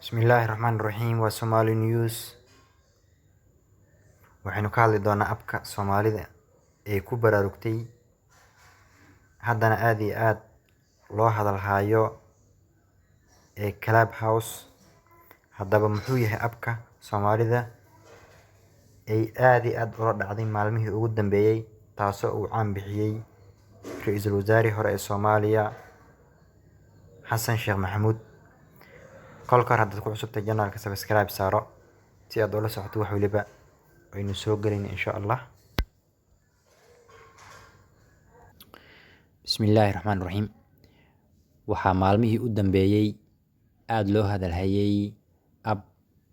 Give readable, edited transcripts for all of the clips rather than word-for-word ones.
Bismillahirrahmanirrahiim. Waa Somali News. Waxaynu ka hadli doonaa abka Soomaalida ee ku baraarugtay haddana aad iyo aad loo hadal hayo ee Clubhouse. Haddaba muxuu yahay abka Soomaalida ay aad iyo aad ula dhacday maalmihii ugu dambeeyay, taasoo uu caan bixiyay Ra'iisul Wasaarihii hore ee Soomaaliya Xasan Sheekh Maxamuud. Kolka hore haddaad ku cusubtay channelka subscribe saaro si aad ula socoto wax waliba aynu soo gelin insha Allah. Bismillahirrahmanirrahiim. Waxaa maalmihii u dambeeyay aad loo hadal hayay ab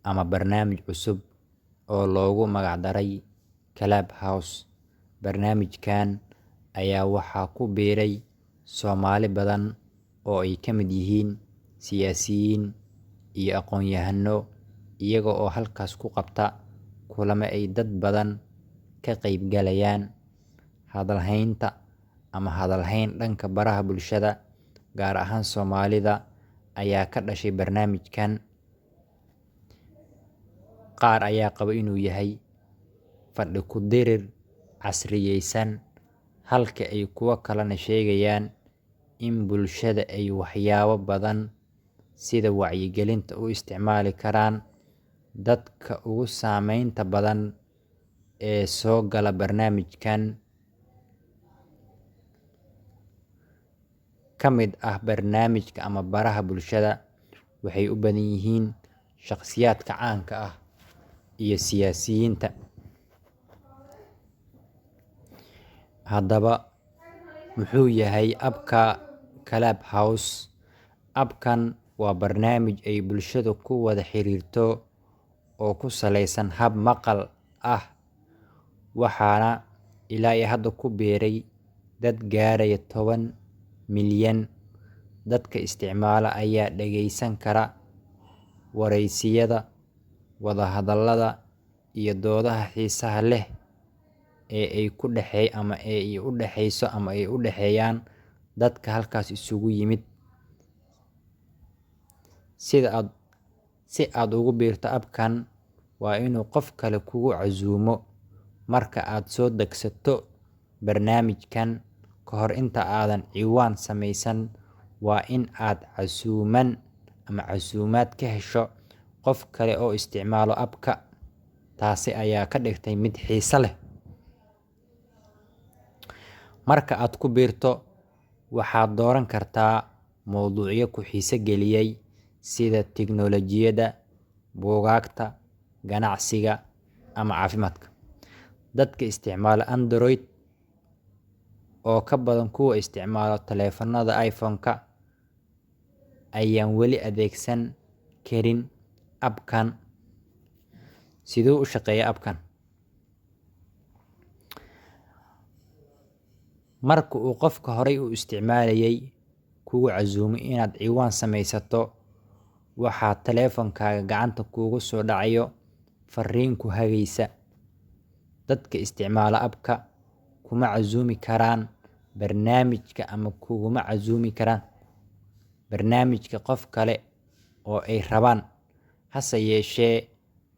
ama barnaamij cusub oo loogu magac daray Clubhouse. Barnaamijkan ayaa waxaa ku biiray Soomaali badan oo ay ka mid yihiin siyaasiyiin iyo aqoon-yahano, iyaga oo halkaas ku qabta kulamo ay dad badan ka qayb galayaan. Hadalhayn dhanka baraha bulshada, gaar ahaan Soomaalida, ayaa ka dhashay barnaamijkan. Qaar ayaa qaba inuu yahay fadhi ku dirir casriyeysan, halka ay kuwo kalena sheegayaan in bulshada ay waxyaabo badan sida wacyigelinta u isticmaali karaan. Dadka ugu saameynta badan ee soo gala barnaamijkan ka mid ah barnaamijka ama baraha bulshada waxay u badan yihiin shakhsiyaadka caanka ah iyo siyaasiyiinta. Haddaba muxuu yahay abka Clubhouse? Abkan waa barnaamij ay bulshadu ku wada xiriirto oo ku saleysan hab maqal ah, waxaana ilaa iyo hadda ku biiray dad gaaraya 10 milyan. Dadka isticmaala ayaa dhageysan kara wareysiyada, wadahadallada iyo doodaha xiisaha leh ee ay u dhexeeyaan dadka halkaas isugu yimid. Si aad ugu biirto abkan, waa inuu qof kale kugu casuumo. Marka aad soo degsato barnaamijkan, ka hor inta aadan ciwaan samaysan, waa in aad casuumaad ka hesho qof kale oo isticmaalo abka. Taasi ayaa ka dhigtay mid xiiso leh. Marka aad ku biirto, waxaad dooran kartaa mowduucyo ku xiiso geliyay sida tiknoolajiyadda, buugaagta, ganacsiga ama caafimaadka. Dadka isticmaala Android oo ka badan kuwa isticmaala taleefannada iPhone-ka ayaan weli adeegsan karin abkan. Siduu u shaqeeyaa abkan? Marka uu qofka horey u isticmaalayay kugu casuumo inaad ciwaan samaysato, waxaa taleefankaaga gacanta kuugu soo dhacayo fariin ku hagaysa. Dadka isticmaala abka kuma casuumi karaan barnaamijka ama kuguma casuumi karaan barnaamijka qof kale oo ay rabaan. Hase yeeshee,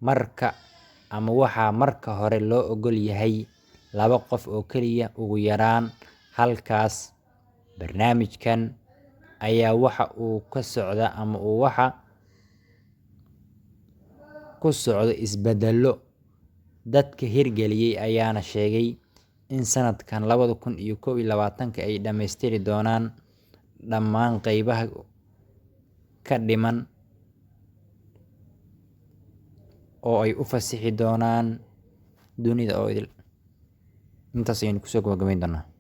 waxaa marka hore loo ogol yahay 2 qof oo keliya ugu yaraan. Halkaas barnaamijkan ayaa waxa uu ka socda ama uu waxa ku socdo isbeddello. Dadka hirgeliyay ayaana sheegay in sanadkan 2021 ay dhammaystiri doonaan dhammaan qaybaha ka dhiman oo ay u fasixi doonaan dunida oo idil. Intaas ayaynu kusoo gabagabayn doonaa.